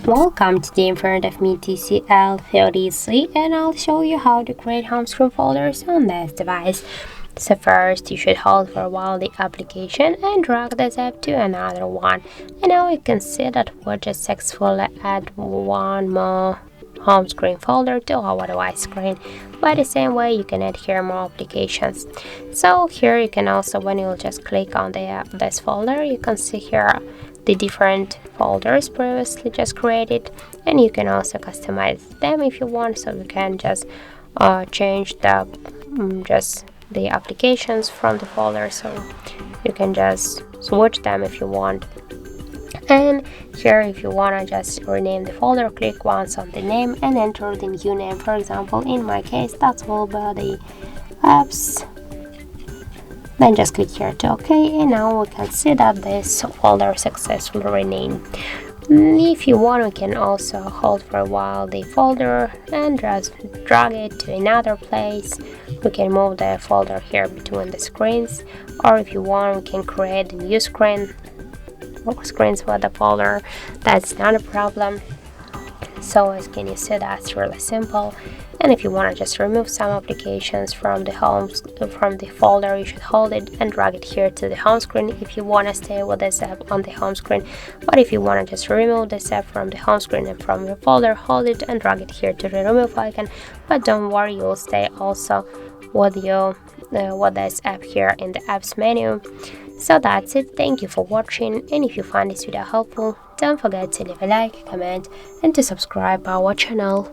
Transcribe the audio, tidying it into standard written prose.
Welcome, today in front of me TCL 30SE, and I'll show you how to create home screen folders on this device. So first, you should hold for a while the application and drag this app to another one. And now you can see that we just successfully add one more home screen folder to our device screen. By the same way, you can add here more applications. So here you can also, when you just click on this folder, you can see here the different folders previously just created, and you can also customize them if you want. So you can just change the applications from the folder, so you can just switch them if you want. And here, if you want to just rename the folder, click once on the name and enter the new name. For example, in my case, that will be the apps. Then just click here to OK, and now we can see that this folder successfully renamed. If you want, we can also hold for a while the folder and just drag it to another place. We can move the folder here between the screens, or if you want, we can create a new screens with the folder. That's not a problem. So as can you see, that's really simple. And if you want to just remove some applications from the folder, you should hold it and drag it here to the home screen if you want to stay with this app on the home screen. But if you want to just remove this app from the home screen and from your folder, hold it and drag it here to the remove icon. But don't worry, you will stay also with this app here in the apps menu. So that's it. Thank you for watching, and if you find this video helpful, don't forget to leave a like, comment, and to subscribe our channel.